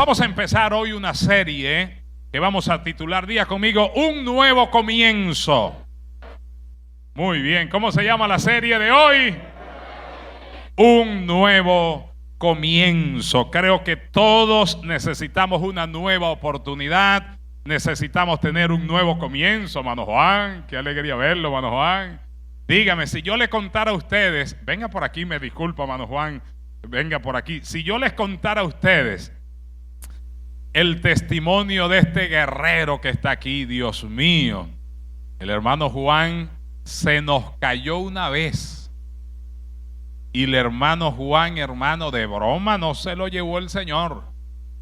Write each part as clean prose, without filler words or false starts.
Vamos a empezar hoy una serie que vamos a titular, diga conmigo, Un Nuevo Comienzo. Muy bien, ¿cómo se llama la serie de hoy? Un Nuevo Comienzo. Creo que todos necesitamos una nueva oportunidad, necesitamos tener un nuevo comienzo, mano Juan. Qué alegría verlo, mano Juan. Dígame, si yo le contara a ustedes, venga por aquí, me disculpa, mano Juan, venga por aquí. Si yo les contara a ustedes el testimonio de este guerrero que está aquí, Dios mío, el hermano Juan se nos cayó una vez y el hermano Juan, hermano, de broma no se lo llevó el Señor,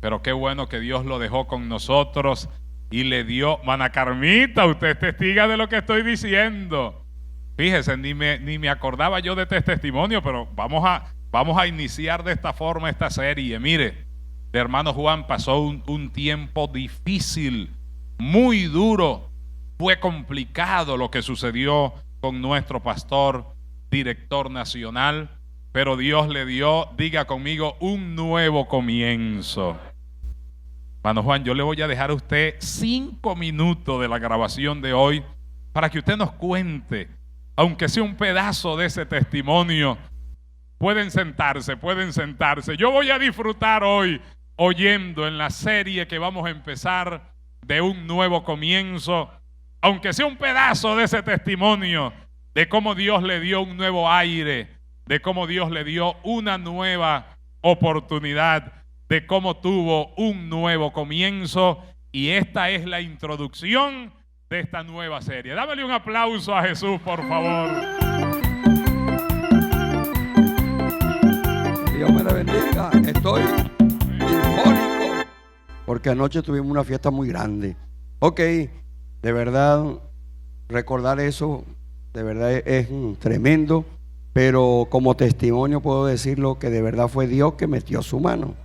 pero qué bueno que Dios lo dejó con nosotros y le dio. Mana Carmita, usted es testiga de lo que estoy diciendo. Fíjese, ni me acordaba yo de este testimonio, pero vamos a iniciar de esta forma esta serie. Mire, el hermano Juan pasó un tiempo difícil, muy duro. Fue complicado lo que sucedió con nuestro pastor, director nacional, pero Dios le dio, diga conmigo, un nuevo comienzo. Hermano Juan, yo le voy a dejar a usted 5 minutos de la grabación de hoy para que usted nos cuente, aunque sea un pedazo de ese testimonio. Pueden sentarse. Yo voy a disfrutar hoy oyendo en la serie que vamos a empezar de un nuevo comienzo, aunque sea un pedazo de ese testimonio, de cómo Dios le dio un nuevo aire, de cómo Dios le dio una nueva oportunidad, de cómo tuvo un nuevo comienzo. Y esta es la introducción de esta nueva serie. Dámele un aplauso a Jesús, por favor. Dios me la bendiga. Estoy eufórico porque anoche tuvimos una fiesta muy grande. Ok, de verdad, recordar eso, de verdad es tremendo, pero como testimonio puedo decirlo que de verdad fue Dios que metió su mano.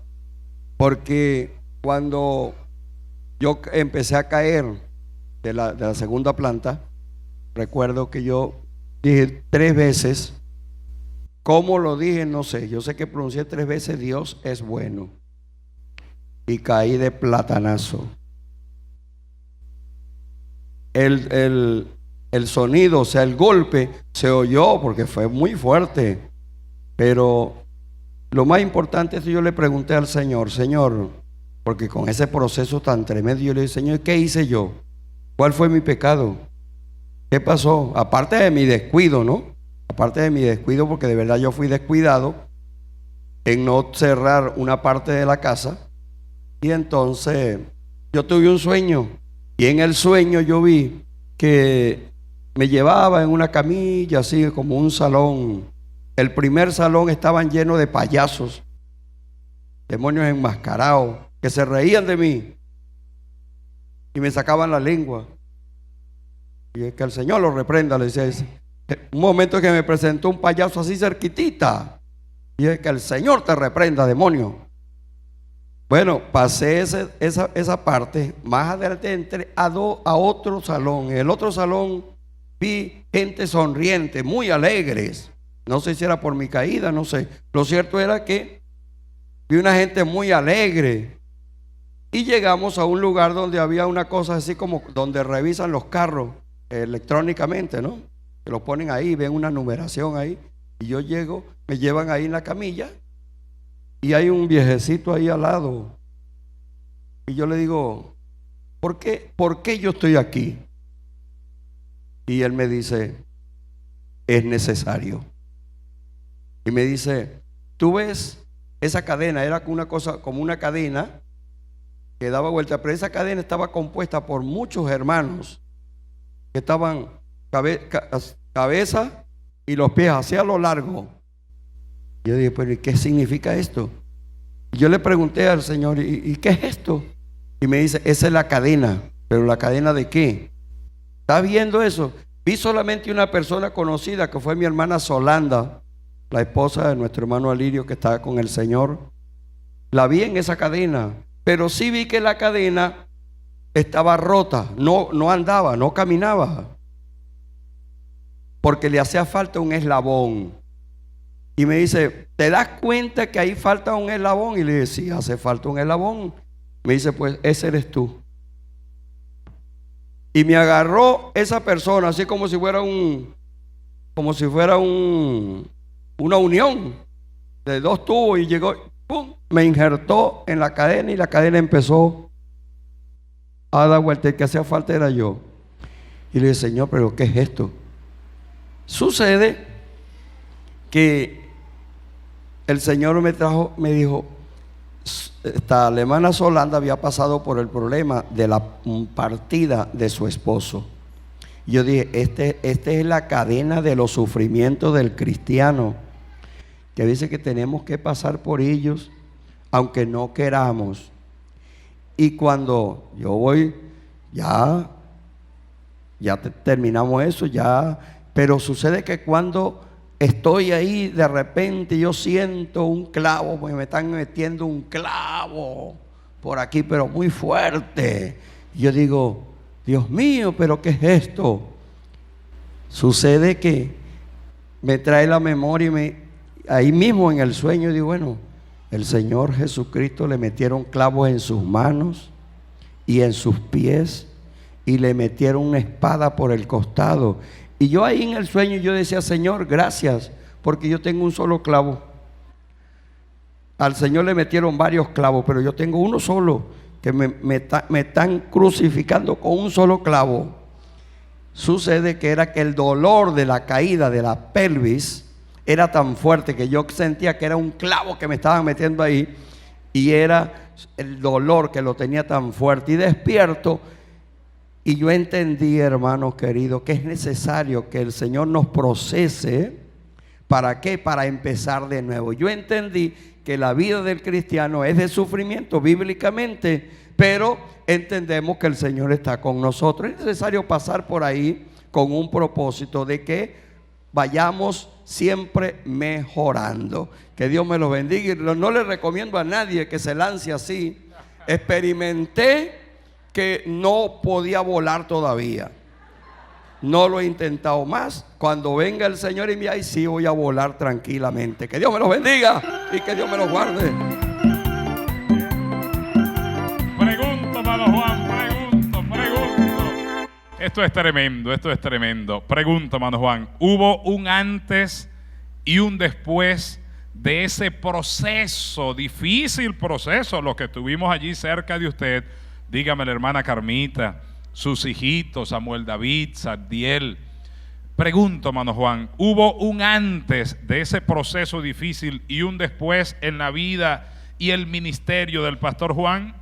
Porque cuando yo empecé a caer de la segunda planta, recuerdo que yo dije 3 veces, ¿cómo lo dije? No sé, yo sé que pronuncié 3 veces, Dios es bueno, y caí de platanazo. El sonido, o sea, el golpe se oyó porque fue muy fuerte, pero lo más importante es que yo le pregunté al Señor, porque con ese proceso tan tremendo yo le dije, Señor, ¿qué hice yo? ¿Cuál fue mi pecado? ¿Qué pasó? Aparte de mi descuido, ¿no? Aparte de mi descuido, porque de verdad yo fui descuidado en no cerrar una parte de la casa. Y entonces yo tuve un sueño, y en el sueño yo vi que me llevaba en una camilla, así como un salón. El primer salón estaban llenos de payasos, demonios enmascarados, que se reían de mí y me sacaban la lengua. Y es que el Señor lo reprenda, le decía. Un momento que me presentó un payaso así cerquitita, y es que el Señor te reprenda, demonio. Bueno, pasé esa parte. Más adelante entré a otro salón. En el otro salón vi gente sonriente, muy alegres. No sé si era por mi caída, no sé. Lo cierto era que vi una gente muy alegre. Y llegamos a un lugar donde había una cosa así como donde revisan los carros electrónicamente, ¿no? Que lo ponen ahí, ven una numeración ahí. Y yo llego, me llevan ahí en la camilla y hay un viejecito ahí al lado. Y yo le digo, ¿por qué yo estoy aquí? Y él me dice, es necesario. Y me dice, ¿tú ves esa cadena? Era una cosa como una cadena que daba vuelta, pero esa cadena estaba compuesta por muchos hermanos que estaban cabeza y los pies hacia lo largo. Yo dije, pero ¿y qué significa esto? Y yo le pregunté al Señor, ¿y qué es esto? Y me dice, esa es la cadena. ¿Pero la cadena de qué? ¿Estás viendo eso? Vi solamente una persona conocida, que fue mi hermana Solanda, la esposa de nuestro hermano Alirio, que estaba con el Señor. La vi en esa cadena, pero sí vi que la cadena estaba rota, no andaba, no caminaba, porque le hacía falta un eslabón. Y me dice, ¿te das cuenta que ahí falta un eslabón? Y le dije, sí, hace falta un eslabón. Me dice, pues ese eres tú. Y me agarró esa persona así como si fuera una unión de dos tubos, y llegó, ¡pum!, me injertó en la cadena, y la cadena empezó a dar vuelta. El que hacía falta era yo. Y le dije, Señor, pero ¿qué es esto? Sucede que el Señor me dijo, esta alemana Solanda había pasado por el problema de la partida de su esposo. Y yo dije, esta es la cadena de los sufrimientos del cristiano, que dice que tenemos que pasar por ellos aunque no queramos. Y cuando yo voy, ya terminamos eso, pero sucede que cuando estoy ahí, de repente yo siento un clavo, porque me están metiendo un clavo por aquí, pero muy fuerte. Y yo digo, Dios mío, ¿pero qué es esto? Sucede que me trae la memoria, ahí mismo en el sueño digo, bueno, el Señor Jesucristo le metieron clavos en sus manos y en sus pies, y le metieron una espada por el costado. Y yo ahí en el sueño yo decía, Señor, gracias, porque yo tengo un solo clavo. Al Señor le metieron varios clavos, pero yo tengo uno solo, que me están crucificando con un solo clavo. Sucede que era que el dolor de la caída de la pelvis era tan fuerte que yo sentía que era un clavo que me estaban metiendo ahí, y era el dolor que lo tenía tan fuerte. Y despierto, y yo entendí, hermanos queridos, que es necesario que el Señor nos procese. ¿Para qué? Para empezar de nuevo. Yo entendí que la vida del cristiano es de sufrimiento bíblicamente, pero entendemos que el Señor está con nosotros. Es necesario pasar por ahí con un propósito de que vayamos siempre mejorando. Que Dios me lo bendiga. No le recomiendo a nadie que se lance así. Experimenté que no podía volar todavía. No lo he intentado más. Cuando venga el Señor y me ahí sí voy a volar tranquilamente. Que Dios me los bendiga y que Dios me los guarde. Pregunto, hermano Juan, pregunto. Esto es tremendo. Pregunto, hermano Juan, ¿hubo un antes y un después de ese proceso, difícil proceso, lo que tuvimos allí cerca de usted? Dígame, la hermana Carmita, sus hijitos, Samuel David, Sardiel. Pregunto, hermano Juan, ¿hubo un antes de ese proceso difícil y un después en la vida y el ministerio del pastor Juan?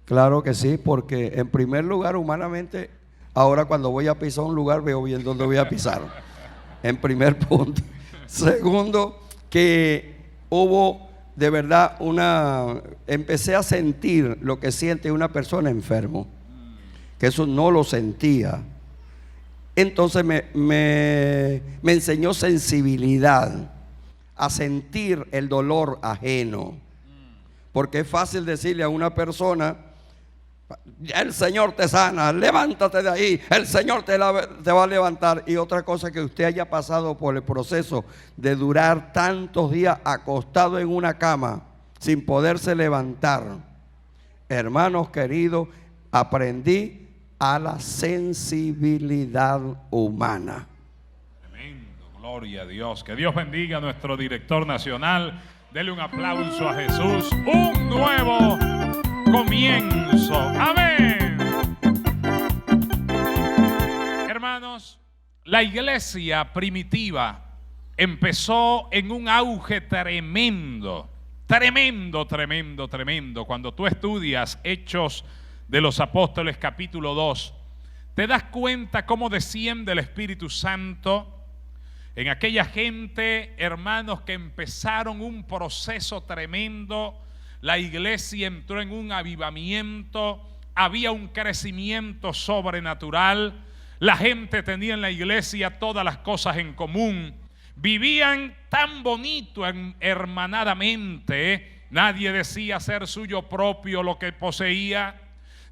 Claro que sí, porque en primer lugar, humanamente, ahora cuando voy a pisar un lugar veo bien dónde voy a pisar. En primer punto. Segundo, que hubo de verdad empecé a sentir lo que siente una persona enfermo, que eso no lo sentía. Entonces me enseñó sensibilidad a sentir el dolor ajeno, porque es fácil decirle a una persona, el Señor te sana, levántate de ahí, el Señor te va a levantar. Y otra cosa, que usted haya pasado por el proceso de durar tantos días acostado en una cama sin poderse levantar. Hermanos queridos, aprendí a la sensibilidad humana. Tremendo, gloria a Dios. Que Dios bendiga a nuestro director nacional. Dele un aplauso a Jesús. Un nuevo comienzo. Amén. Hermanos, la iglesia primitiva empezó en un auge tremendo. Cuando tú estudias Hechos de los Apóstoles capítulo 2, te das cuenta cómo desciende el Espíritu Santo en aquella gente, hermanos, que empezaron un proceso tremendo. La iglesia entró en un avivamiento, había un crecimiento sobrenatural. La gente tenía en la iglesia todas las cosas en común, vivían tan bonito hermanadamente. Nadie decía ser suyo propio lo que poseía.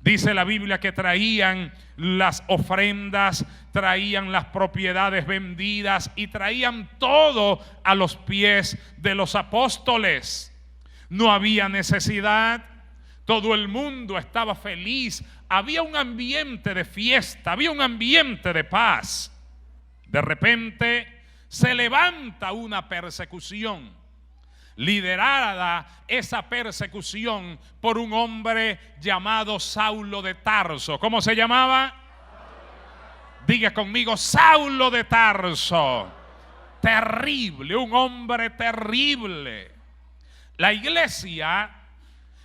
Dice la Biblia que traían las ofrendas, traían las propiedades vendidas y traían todo a los pies de los apóstoles. No había necesidad. todo el mundo estaba feliz, había un ambiente de fiesta, había un ambiente de paz. De repente se levanta una persecución, liderada esa persecución por un hombre llamado Saulo de Tarso. ¿Cómo se llamaba? Diga conmigo, Saulo de Tarso. Terrible, un hombre terrible. La iglesia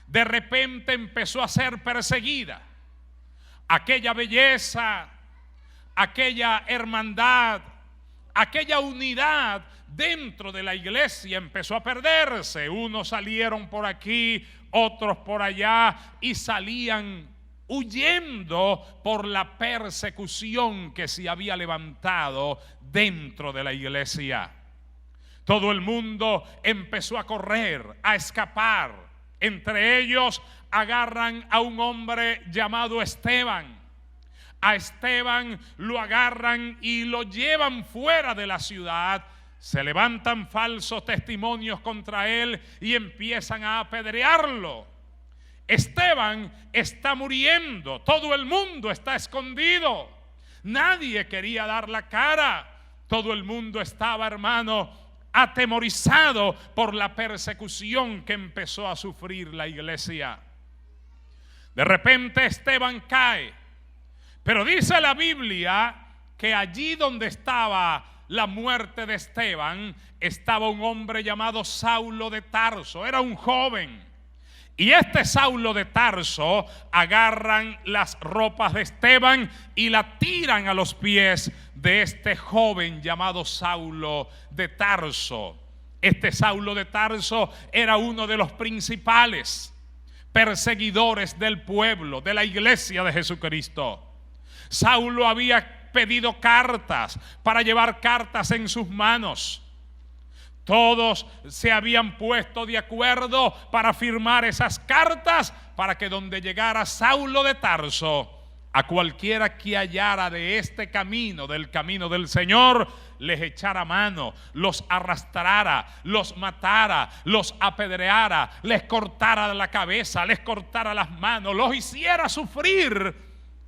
de repente empezó a ser perseguida. Aquella belleza, aquella hermandad, aquella unidad dentro de la iglesia empezó a perderse. Unos salieron por aquí, otros por allá, y salían huyendo por la persecución que se había levantado dentro de la iglesia. Todo el mundo empezó a correr, a escapar. Entre ellos agarran a un hombre llamado Esteban. A Esteban lo agarran y lo llevan fuera de la ciudad. Se levantan falsos testimonios contra él y empiezan a apedrearlo. Esteban está muriendo, todo el mundo está escondido, nadie quería dar la cara, todo el mundo estaba, hermano, atemorizado por la persecución que empezó a sufrir la iglesia. De repente Esteban cae, pero dice la Biblia que allí donde estaba la muerte de Esteban estaba un hombre llamado Saulo de Tarso, era un joven. Y este Saulo de Tarso agarran las ropas de Esteban y la tiran a los pies de este joven llamado Saulo de Tarso. Este Saulo de Tarso era uno de los principales perseguidores del pueblo, de la iglesia de Jesucristo. Saulo había pedido cartas para llevar cartas en sus manos. Todos se habían puesto de acuerdo para firmar esas cartas para que donde llegara Saulo de Tarso, a cualquiera que hallara de este camino, del camino del Señor, les echara mano, los arrastrara, los matara, los apedreara, les cortara la cabeza, les cortara las manos, los hiciera sufrir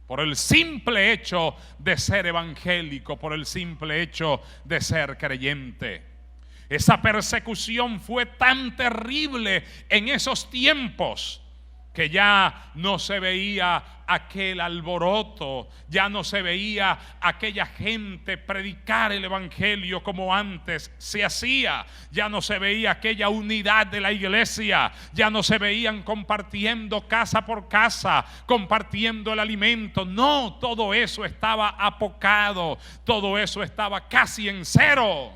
por el simple hecho de ser evangélico, por el simple hecho de ser creyente. Esa persecución fue tan terrible en esos tiempos que ya no se veía aquel alboroto, ya no se veía aquella gente predicar el evangelio como antes se hacía, ya no se veía aquella unidad de la iglesia, ya no se veían compartiendo casa por casa, compartiendo el alimento. No, todo eso estaba apocado, todo eso estaba casi en cero.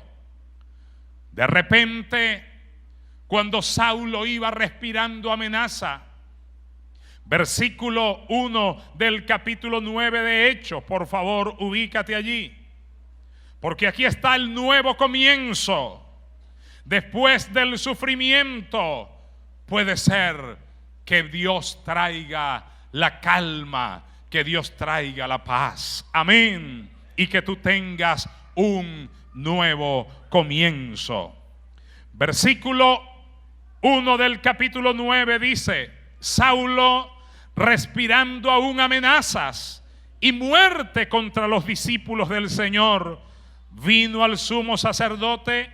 De repente, cuando Saulo iba respirando amenaza, versículo 1 del capítulo 9 de Hechos, por favor, ubícate allí, porque aquí está el nuevo comienzo. Después del sufrimiento, puede ser que Dios traiga la calma, que Dios traiga la paz. Amén. Y que tú tengas un nuevo comienzo. Versículo 1 del capítulo 9 dice: Saulo, respirando aún amenazas y muerte contra los discípulos del Señor, vino al sumo sacerdote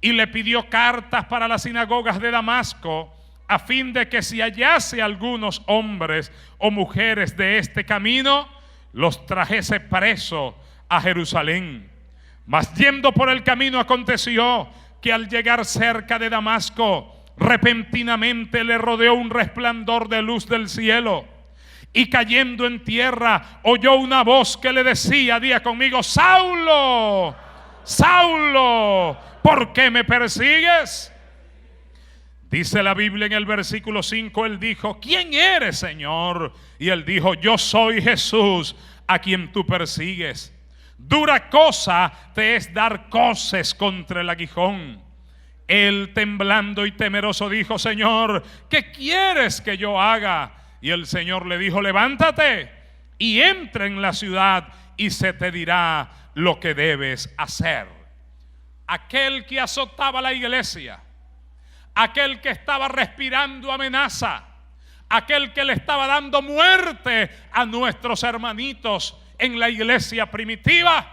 y le pidió cartas para las sinagogas de Damasco, a fin de que si hallase algunos hombres o mujeres de este camino, los trajese preso a Jerusalén. Mas yendo por el camino aconteció que al llegar cerca de Damasco, repentinamente le rodeó un resplandor de luz del cielo, y cayendo en tierra oyó una voz que le decía, diga conmigo: Saulo, Saulo, ¿por qué me persigues? Dice la Biblia en el versículo 5, él dijo: ¿quién eres, Señor? Y él dijo: yo soy Jesús, a quien tú persigues. Dura cosa te es dar coces contra el aguijón. Él, temblando y temeroso, dijo: Señor, ¿qué quieres que yo haga? Y el Señor le dijo: levántate y entra en la ciudad y se te dirá lo que debes hacer. Aquel que azotaba la iglesia, aquel que estaba respirando amenaza, aquel que le estaba dando muerte a nuestros hermanitos en la iglesia primitiva,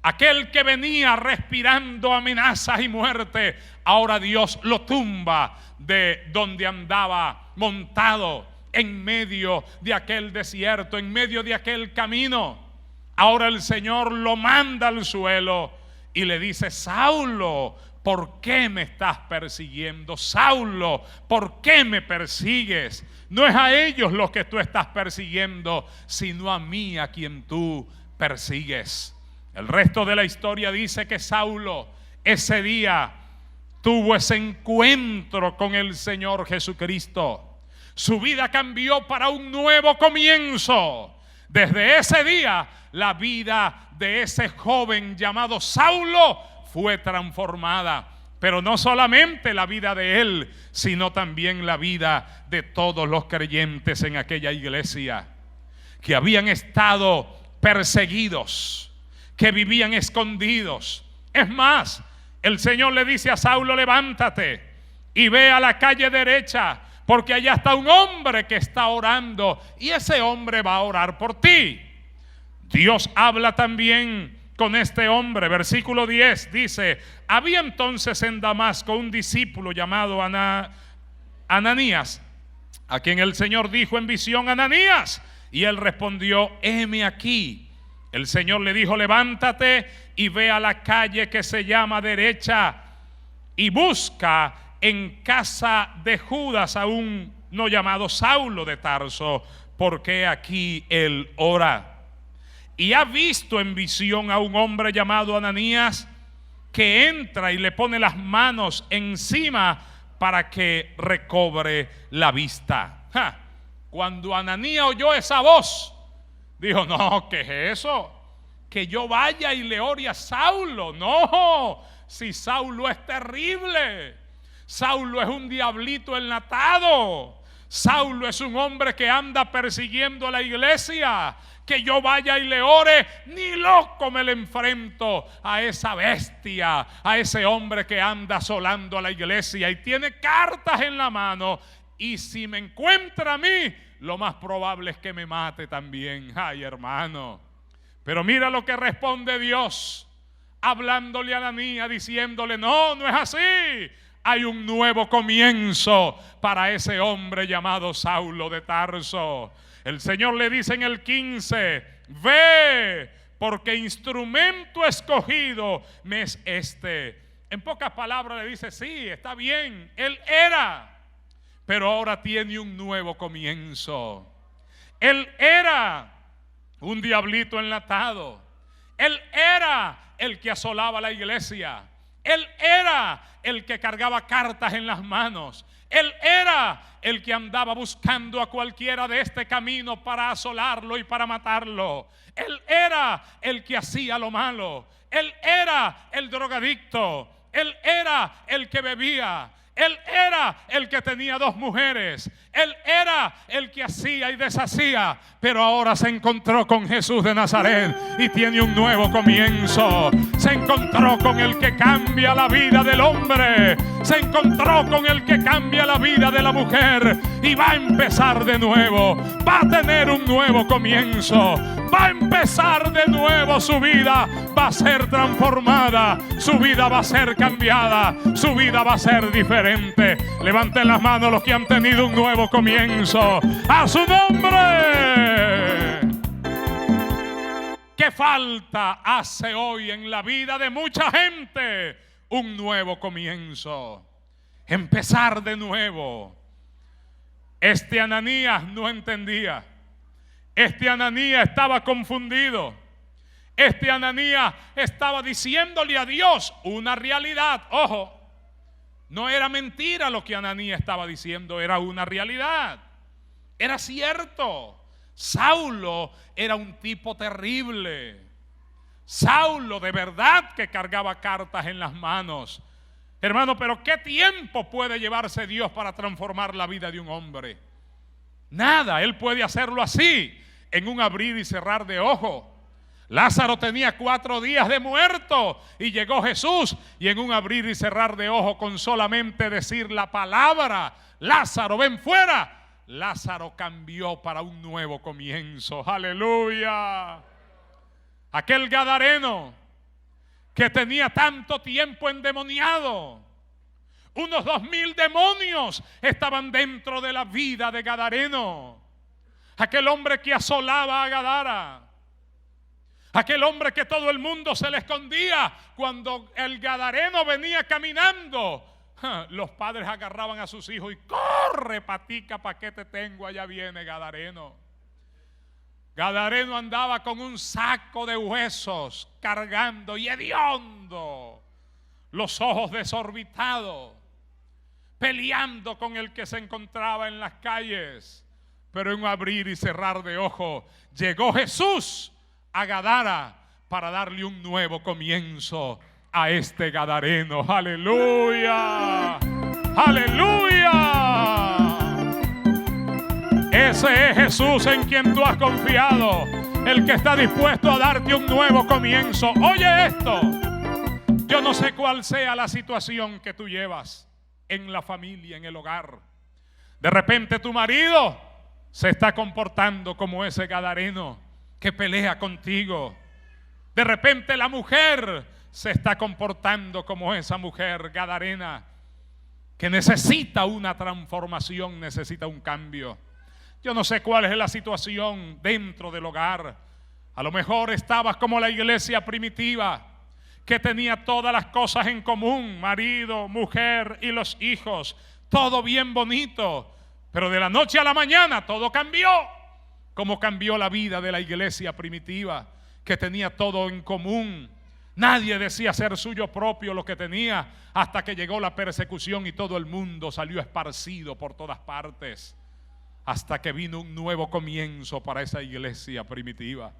aquel que venía respirando amenazas y muerte, ahora Dios lo tumba de donde andaba montado en medio de aquel desierto, en medio de aquel camino. Ahora el Señor lo manda al suelo y le dice: Saulo, ¿por qué me estás persiguiendo? Saulo, ¿por qué me persigues? No es a ellos los que tú estás persiguiendo, sino a mí a quien tú persigues. El resto de la historia dice que Saulo ese día tuvo ese encuentro con el Señor Jesucristo. Su vida cambió para un nuevo comienzo. Desde ese día, la vida de ese joven llamado Saulo fue transformada. Pero no solamente la vida de él, sino también la vida de todos los creyentes en aquella iglesia, que habían estado perseguidos, que vivían escondidos. Es más, el Señor le dice a Saulo: levántate y ve a la calle derecha, porque allá está un hombre que está orando, y ese hombre va a orar por ti. Dios habla también con este hombre. Versículo 10 dice: había entonces en Damasco un discípulo llamado Ananías, a quien el Señor dijo en visión: Ananías. Y él respondió: heme aquí. El Señor le dijo: levántate y ve a la calle que se llama derecha y busca en casa de Judas a un no llamado Saulo de Tarso, porque aquí él ora. Y ha visto en visión a un hombre llamado Ananías, que entra y le pone las manos encima para que recobre la vista. Cuando Ananías oyó esa voz, dijo: no, ¿qué es eso? Que yo vaya y le ore a Saulo. No, si Saulo es terrible. Saulo es un diablito enlatado. Saulo es un hombre que anda persiguiendo a la iglesia. Que yo vaya y le ore, ni loco me le enfrento a esa bestia, a ese hombre que anda asolando a la iglesia y tiene cartas en la mano. Y si me encuentra a mí, lo más probable es que me mate también. Ay, hermano. Pero mira lo que responde Dios, hablándole a Ananías, diciéndole: no, no es así. Hay un nuevo comienzo para ese hombre llamado Saulo de Tarso. El Señor le dice en el 15: ve, porque instrumento escogido me es este. En pocas palabras le dice: sí, está bien, él era, pero ahora tiene un nuevo comienzo. Él era un diablito enlatado. Él era el que asolaba la iglesia. Él era el que cargaba cartas en las manos. Él era el que andaba buscando a cualquiera de este camino para asolarlo y para matarlo. Él era el que hacía lo malo. Él era el drogadicto. Él era el que bebía. Él era el que tenía 2 mujeres. Él era el que hacía y deshacía. Pero ahora se encontró con Jesús de Nazaret y tiene un nuevo comienzo. Se encontró con el que cambia la vida del hombre. Se encontró con el que cambia la vida de la mujer. Y va a empezar de nuevo. Va a tener un nuevo comienzo. Va a empezar de nuevo su vida. Va a ser transformada. Su vida va a ser cambiada. Su vida va a ser diferente. Levanten las manos los que han tenido un nuevo comienzo. ¡A su nombre! ¿Qué falta hace hoy en la vida de mucha gente? Un nuevo comienzo. Empezar de nuevo. Este Ananías no entendía. Este Ananías estaba confundido. Este Ananías estaba diciéndole a Dios una realidad. Ojo, no era mentira lo que Ananías estaba diciendo, era una realidad. Era cierto. Saulo era un tipo terrible. Saulo de verdad que cargaba cartas en las manos. Hermano, pero ¿qué tiempo puede llevarse Dios para transformar la vida de un hombre? Nada, Él puede hacerlo así, en un abrir y cerrar de ojos. Lázaro tenía 4 días de muerto y llegó Jesús, y en un abrir y cerrar de ojos, con solamente decir la palabra: Lázaro, ven fuera, Lázaro cambió para un nuevo comienzo. ¡Aleluya! Aquel gadareno que tenía tanto tiempo endemoniado, unos 2000 demonios estaban dentro de la vida de Gadareno. Aquel hombre que asolaba a Gadara, aquel hombre que todo el mundo se le escondía cuando el gadareno venía caminando. Los padres agarraban a sus hijos y corre, patica, ¿para qué te tengo? Allá viene Gadareno. Gadareno andaba con un saco de huesos cargando y hediondo, los ojos desorbitados, peleando con el que se encontraba en las calles. Pero en un abrir y cerrar de ojos llegó Jesús a Gadara para darle un nuevo comienzo a este gadareno. ¡Aleluya! ¡Aleluya! Ese es Jesús en quien tú has confiado, el que está dispuesto a darte un nuevo comienzo. Oye esto, yo no sé cuál sea la situación que tú llevas en la familia, en el hogar. De repente tu marido se está comportando como ese gadareno que pelea contigo. De repente la mujer se está comportando como esa mujer gadarena que necesita una transformación, necesita un cambio. Yo no sé cuál es la situación dentro del hogar. A lo mejor estabas como la iglesia primitiva, que tenía todas las cosas en común, marido, mujer y los hijos, todo bien bonito, pero de la noche a la mañana todo cambió. Como cambió la vida de la iglesia primitiva, que tenía todo en común. Nadie decía ser suyo propio lo que tenía, hasta que llegó la persecución y todo el mundo salió esparcido por todas partes, hasta que vino un nuevo comienzo para esa iglesia primitiva.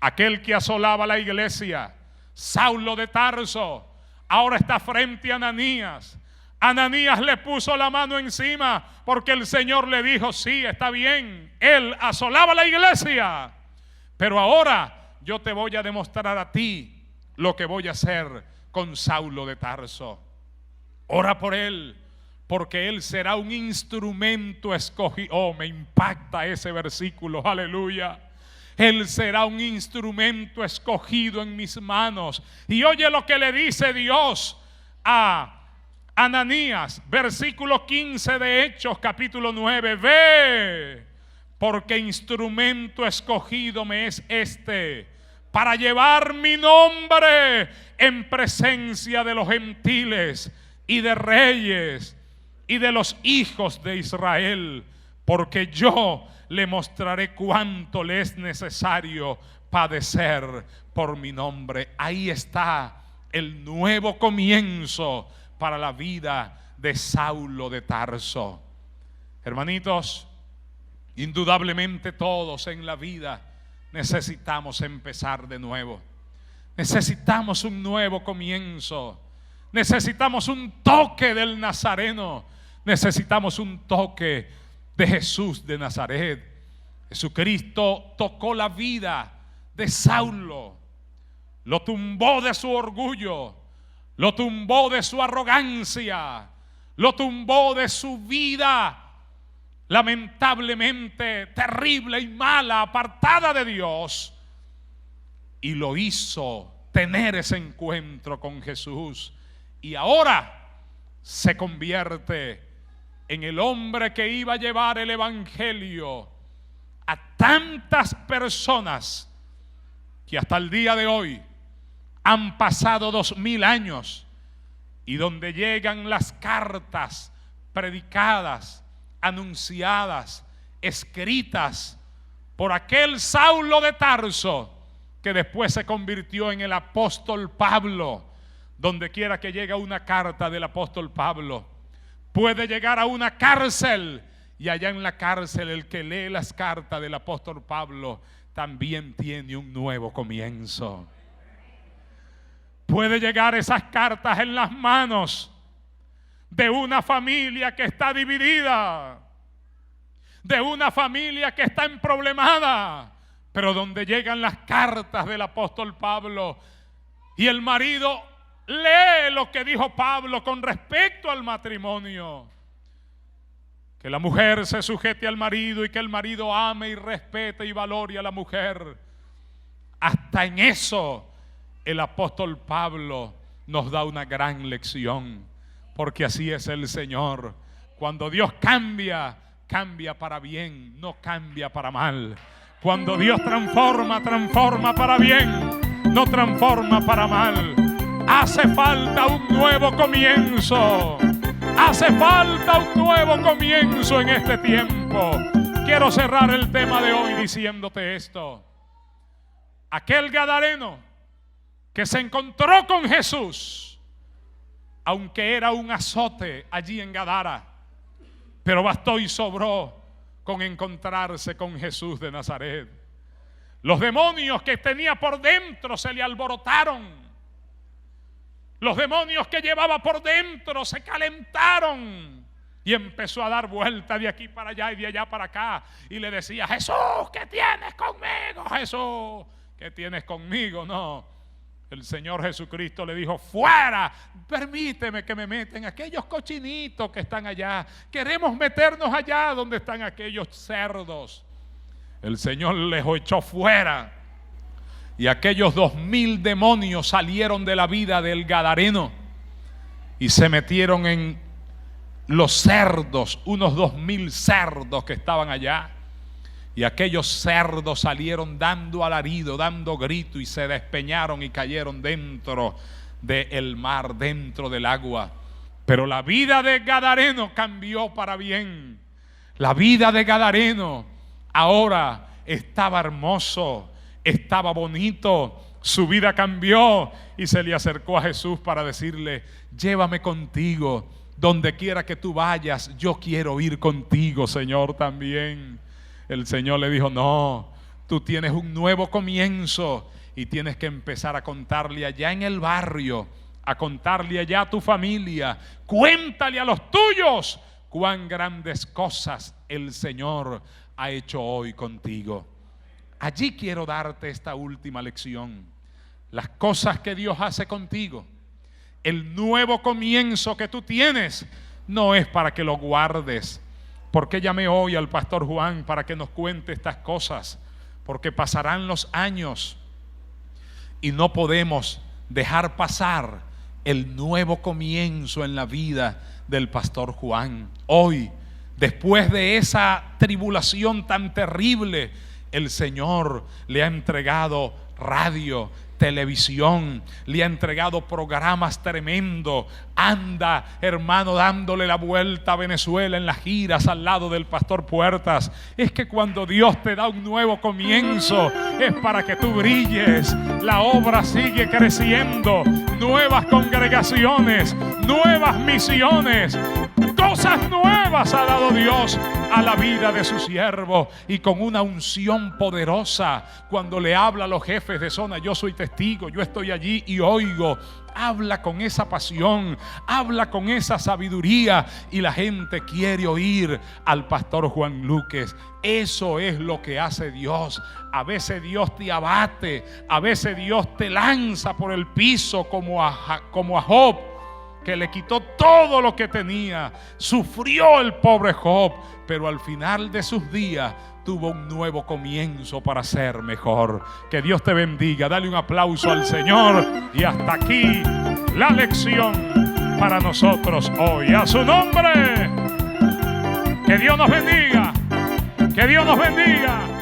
Aquel que asolaba la iglesia, Saulo de Tarso, ahora está frente a Ananías. Ananías le puso la mano encima porque el Señor le dijo: sí, está bien, él asolaba la iglesia, pero ahora yo te voy a demostrar a ti lo que voy a hacer con Saulo de Tarso. Ora por él, porque él será un instrumento escogido. Oh, me impacta ese versículo, aleluya. Él será un instrumento escogido en mis manos. Y oye lo que le dice Dios a Ananías, versículo 15 de Hechos, capítulo 9. Ve, porque instrumento escogido me es este, para llevar mi nombre en presencia de los gentiles y de reyes y de los hijos de Israel, porque yo le mostraré cuánto le es necesario padecer por mi nombre. Ahí está el nuevo comienzo para la vida de Saulo de Tarso. Hermanitos, indudablemente todos en la vida necesitamos empezar de nuevo. Necesitamos un nuevo comienzo. Necesitamos un toque del Nazareno. Necesitamos un toque de Jesús de Nazaret. Jesucristo tocó la vida de Saulo, lo tumbó de su orgullo, lo tumbó de su arrogancia, lo tumbó de su vida lamentablemente terrible y mala, apartada de Dios, y lo hizo tener ese encuentro con Jesús. Y ahora se convierte en el hombre que iba a llevar el evangelio a tantas personas que hasta el día de hoy han pasado 2000 años, y donde llegan las cartas predicadas, anunciadas, escritas por aquel Saulo de Tarso, que después se convirtió en el apóstol Pablo. Donde quiera que llegue una carta del apóstol Pablo, puede llegar a una cárcel, y allá en la cárcel el que lee las cartas del apóstol Pablo también tiene un nuevo comienzo. Puede llegar esas cartas en las manos de una familia que está dividida, de una familia que está emproblemada, pero donde llegan las cartas del apóstol Pablo y el marido lee lo que dijo Pablo con respecto al matrimonio, Que la mujer se sujete al marido y que el marido ame y respete y valore a la mujer. Hasta en eso el apóstol Pablo nos da una gran lección, porque así es el Señor. Cuando Dios cambia, cambia para bien, no cambia para mal. Cuando Dios transforma, transforma para bien, no transforma para mal. Hace falta un nuevo comienzo. Hace falta un nuevo comienzo en este tiempo. Quiero cerrar el tema de hoy diciéndote esto. Aquel gadareno que se encontró con Jesús, aunque era un azote allí en Gadara, pero bastó y sobró con encontrarse con Jesús de Nazaret. Los demonios que tenía por dentro se le alborotaron. Los demonios que llevaba por dentro se calentaron y empezó a dar vueltas de aquí para allá y de allá para acá. Y le decía: Jesús, ¿qué tienes conmigo? Jesús, ¿qué tienes conmigo? No, el Señor Jesucristo le dijo: fuera, permíteme que me metan aquellos cochinitos que están allá. Queremos meternos allá donde están aquellos cerdos. El Señor les echó fuera. Y aquellos 2000 demonios salieron de la vida del gadareno y se metieron en los cerdos, unos 2000 cerdos que estaban allá. Y aquellos cerdos salieron dando alarido, dando grito, y se despeñaron y cayeron dentro del mar, dentro del agua. Pero la vida de gadareno cambió para bien. La vida de gadareno ahora estaba hermoso, estaba bonito, su vida cambió, y se le acercó a Jesús para decirle: llévame contigo, donde quiera que tú vayas, yo quiero ir contigo, Señor, también. El Señor le dijo: no, tú tienes un nuevo comienzo y tienes que empezar a contarle allá en el barrio, a contarle allá a tu familia, cuéntale a los tuyos cuán grandes cosas el Señor ha hecho hoy contigo. Allí quiero darte esta última lección. Las cosas que Dios hace contigo, el nuevo comienzo que tú tienes, no es para que lo guardes. ¿Por qué llamé hoy al pastor Juan para que nos cuente estas cosas? Porque pasarán los años y no podemos dejar pasar el nuevo comienzo en la vida del pastor Juan. Hoy, después de esa tribulación tan terrible, el Señor le ha entregado radio, televisión, le ha entregado programas tremendos. Anda, hermano, dándole la vuelta a Venezuela en las giras al lado del pastor Puertas. Es que cuando Dios te da un nuevo comienzo, es para que tú brilles. La obra sigue creciendo, nuevas congregaciones, nuevas misiones, cosas nuevas ha dado Dios a la vida de su siervo, y con una unción poderosa. Cuando le habla a los jefes de zona, yo soy testigo, yo estoy allí y oigo. Habla con esa pasión, habla con esa sabiduría, y la gente quiere oír al pastor Juan Luques. Eso es lo que hace Dios. A veces Dios te abate, a veces Dios te lanza por el piso, como a Job, que le quitó todo lo que tenía. Sufrió el pobre Job, pero al final de sus días tuvo un nuevo comienzo para ser mejor. Que Dios te bendiga. Dale un aplauso al Señor. Y hasta aquí la lección para nosotros hoy. A su nombre. Que Dios nos bendiga. Que Dios nos bendiga.